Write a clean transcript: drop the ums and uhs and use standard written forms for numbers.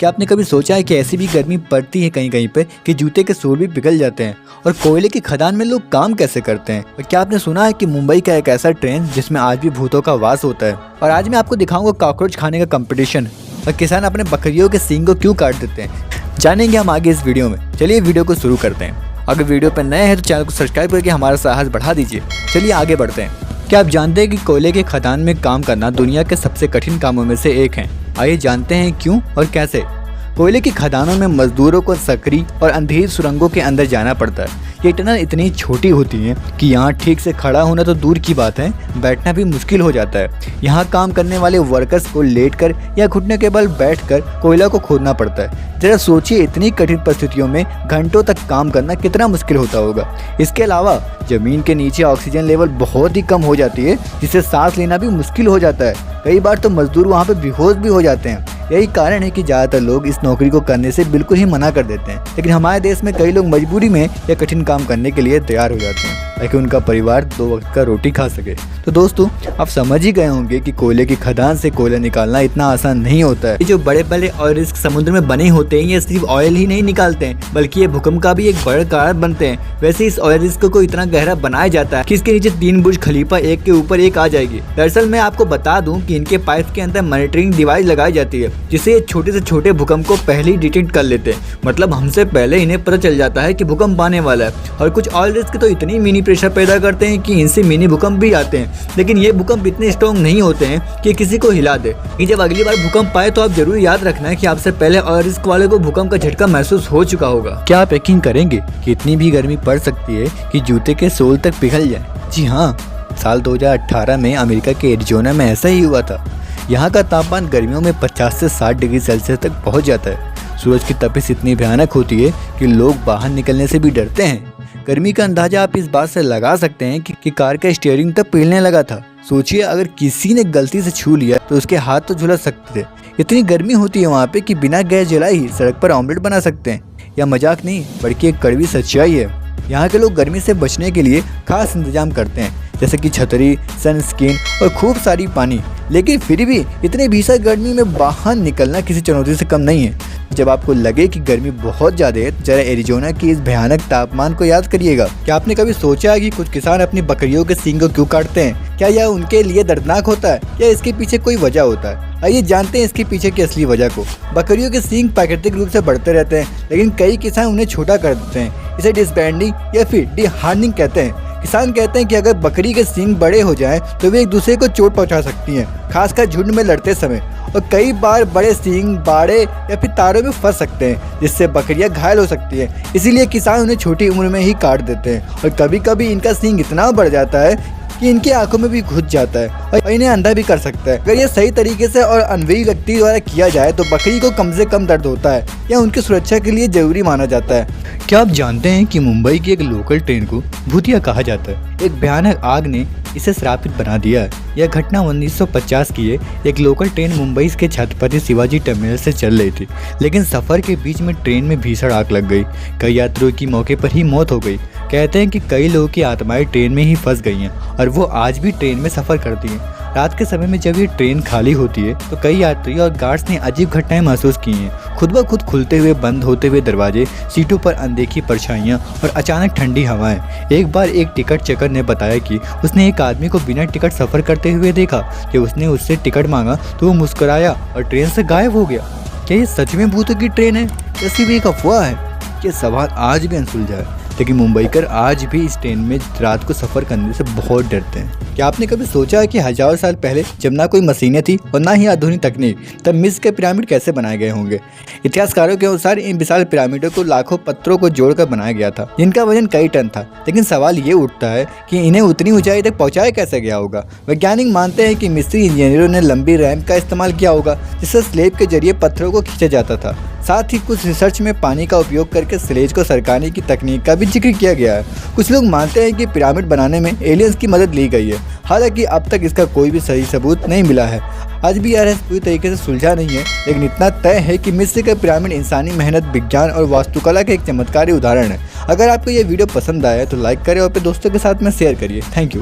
क्या आपने कभी सोचा है कि ऐसी भी गर्मी पड़ती है कहीं कहीं पे कि जूते के सोल भी पिघल जाते हैं? और कोयले की खदान में लोग काम कैसे करते हैं? और क्या आपने सुना है कि मुंबई का एक ऐसा ट्रेन जिसमें आज भी भूतों का वास होता है? और आज मैं आपको दिखाऊंगा कॉकरोच खाने का कंपटीशन और किसान अपने बकरियों के सींग को क्यों काट देते हैं, जानेंगे हम आगे इस वीडियो में। चलिए वीडियो को शुरू करते हैं। अगर वीडियो पर नए हैं तो चैनल को सब्सक्राइब करके हमारा साहस बढ़ा दीजिए। चलिए आगे बढ़ते हैं। क्या आप जानते हैं कि कोयले के खदान में काम करना दुनिया के सबसे कठिन कामों में से एक है? आइए जानते हैं क्यों और कैसे। कोयले की खदानों में मजदूरों को सकरी और अंधेरी सुरंगों के अंदर जाना पड़ता है। ये टनल इतनी छोटी होती है कि यहाँ ठीक से खड़ा होना तो दूर की बात है, बैठना भी मुश्किल हो जाता है। यहाँ काम करने वाले वर्कर्स को लेटकर या घुटने के बल बैठकर कोयला को खोदना पड़ता है। जरा सोचिए, इतनी कठिन परिस्थितियों में घंटों तक काम करना कितना मुश्किल होता होगा। इसके अलावा जमीन के नीचे ऑक्सीजन लेवल बहुत ही कम हो जाती है, जिससे सांस लेना भी मुश्किल हो जाता है। कई बार तो मजदूर वहाँ पे बेहोश भी हो जाते हैं। यही कारण है कि ज़्यादातर लोग इस नौकरी को करने से बिल्कुल ही मना कर देते हैं। लेकिन हमारे देश में कई लोग मजबूरी में यह कठिन काम करने के लिए तैयार हो जाते हैं ताकि उनका परिवार 2 वक्त का रोटी खा सके। तो दोस्तों, आप समझ ही गए होंगे कि कोयले की खदान से कोयला निकालना इतना आसान नहीं होता है। ये जो बड़े बड़े ऑयल रिस्क समुद्र में बने होते हैं, ये सिर्फ ऑयल ही नहीं निकालते हैं बल्कि ये भूकंप का भी एक बड़ा कारण बनते हैं। वैसे इस ऑयल रिस्क को इतना गहरा बनाया जाता है कि इसके नीचे 3 बुर्ज खलीफा एक के ऊपर एक आ जाएगी। दरअसल मैं आपको बता दूं कि इनके पाइप के अंदर मॉनिटरिंग डिवाइस लगाई जाती है, जिससे ये छोटे से छोटे भूकंप को पहले ही डिटेक्ट कर लेते हैं। मतलब हमसे पहले इन्हें पता चल जाता है कि भूकंप आने वाला है। और कुछ ऑयल रिस्क तो इतनी मिनी प्रेशर पैदा करते हैं कि इनसे मिनी भूकंप भी आते हैं। लेकिन ये भूकंप इतने स्ट्रॉन्ग नहीं होते हैं कि किसी को हिला दे। जब अगली बार भूकंप आए तो आप जरूर याद रखना है कि आपसे पहले ऑयल रिस्क वाले को भूकंप का झटका महसूस हो चुका होगा। क्या आप यकीन करेंगे कि इतनी भी गर्मी पड़ सकती है कि जूते के सोल तक पिघल जाए? जी हाँ, साल 2018 में अमेरिका के एरिजोना में ऐसा ही हुआ था। यहाँ का तापमान गर्मियों में 50 से 60 डिग्री सेल्सियस तक पहुँच जाता है। सूरज की तपिश इतनी भयानक होती है कि लोग बाहर निकलने से भी डरते हैं। गर्मी का अंदाजा आप इस बात से लगा सकते हैं कि कार का स्टीयरिंग तक पिघलने लगा था। सोचिए, अगर किसी ने गलती से छू लिया तो उसके हाथ तो झुलस सकते थे। इतनी गर्मी होती है वहाँ पे कि बिना गैस जलाए ही सड़क पर ऑमलेट बना सकते हैं। यह मजाक नहीं बल्कि एक कड़वी सच्चाई है। यहाँ के लोग गर्मी से बचने के लिए खास इंतजाम करते हैं, जैसे कि छतरी, सनस्क्रीन और खूब सारी पानी। लेकिन फिर भी इतनी भीषण गर्मी में बाहर निकलना किसी चुनौती से कम नहीं है। जब आपको लगे कि गर्मी बहुत ज़्यादा है, जरा एरिजोना की इस भयानक तापमान को याद करिएगा। क्या आपने कभी सोचा है कि कुछ किसान अपनी बकरियों के सींग को क्यों काटते हैं? क्या यह उनके लिए दर्दनाक होता है या इसके पीछे कोई वजह होता है? आइए जानते हैं इसके पीछे की असली वजह को। बकरियों के सींग प्राकृतिक रूप से बढ़ते रहते हैं, लेकिन कई किसान उन्हें छोटा कर देते हैं। इसे डिसबैंडिंग या फिर डिहार्डनिंग कहते हैं। किसान कहते हैं कि अगर बकरी के सींग बड़े हो जाएं तो वे एक दूसरे को चोट पहुंचा सकती हैं, खासकर झुंड में लड़ते समय। और कई बार बड़े सींग बाड़े या फिर तारों में फंस सकते हैं, जिससे बकरियां घायल हो सकती हैं। इसीलिए किसान उन्हें छोटी उम्र में ही काट देते हैं। और कभी कभी इनका सींग इतना बढ़ जाता है कि इनकी आंखों में भी घुस जाता है और इन्हें अंधा भी कर सकता है। अगर ये सही तरीके से और अनुभवी व्यक्ति द्वारा किया जाए तो बकरी को कम से कम दर्द होता है या उनकी सुरक्षा के लिए जरूरी माना जाता है। क्या आप जानते हैं कि मुंबई की एक लोकल ट्रेन को भूतिया कहा जाता है? एक भयानक आग ने इसे श्रापित बना दिया है। यह घटना 1950 की है। एक लोकल ट्रेन मुंबई के छत्रपति शिवाजी टर्मिनल से चल रही थी, लेकिन सफर के बीच में ट्रेन में भीषण आग लग गई। कई यात्रियों की मौके पर ही मौत हो गई। कहते हैं कि कई लोगों की आत्माएं ट्रेन में ही फंस गई हैं और वो आज भी ट्रेन में सफर करती हैं। रात के समय में जब ये ट्रेन खाली होती है तो कई यात्री और गार्ड्स ने अजीब घटनाएं महसूस की हैं। खुद ब खुद खुलते हुए बंद होते हुए दरवाजे, सीटों पर अनदेखी परछाइयां और अचानक ठंडी हवाएं। एक बार एक टिकट चेकर ने बताया कि उसने एक आदमी को बिना टिकट सफर करते हुए देखा। जब उसने उससे टिकट मांगा तो वो मुस्कुराया और ट्रेन से गायब हो गया। क्या ये सच में भूतों की ट्रेन है या सिर्फ एक अफवाह है? ये सवाल आज भी अनसुलझा है, लेकिन मुंबईकर आज भी इस ट्रेन में रात को सफर करने से बहुत डरते हैं। क्या आपने कभी सोचा है कि हजारों साल पहले जब ना कोई मशीनें थी और ना ही आधुनिक तकनीक, तब मिस्र के पिरामिड कैसे बनाए गए होंगे? इतिहासकारों के अनुसार इन विशाल पिरामिडों को लाखों पत्थरों को जोड़कर बनाया गया था, जिनका वजन कई टन था। लेकिन सवाल ये उठता है कि इन्हें उतनी ऊंचाई तक पहुंचाया कैसे गया होगा? वैज्ञानिक मानते हैं कि मिस्री इंजीनियरों ने लंबी रैंप का इस्तेमाल किया होगा, जिससे स्लेब के जरिए पत्थरों को खींचा जाता था। साथ ही कुछ रिसर्च में पानी का उपयोग करके स्लेज को सरकाने की तकनीक का भी जिक्र किया गया है। कुछ लोग मानते हैं कि पिरामिड बनाने में एलियंस की मदद ली गई है, हालांकि अब तक इसका कोई भी सही सबूत नहीं मिला है। आज भी यह रहस्य पूरी तरीके से सुलझा नहीं है, लेकिन इतना तय है कि मिस्र का पिरामिड इंसानी मेहनत, विज्ञान और वास्तुकला का एक चमत्कारी उदाहरण है। अगर आपको यह वीडियो पसंद आया तो लाइक करें और अपने दोस्तों के साथ में शेयर करिए। Thank you.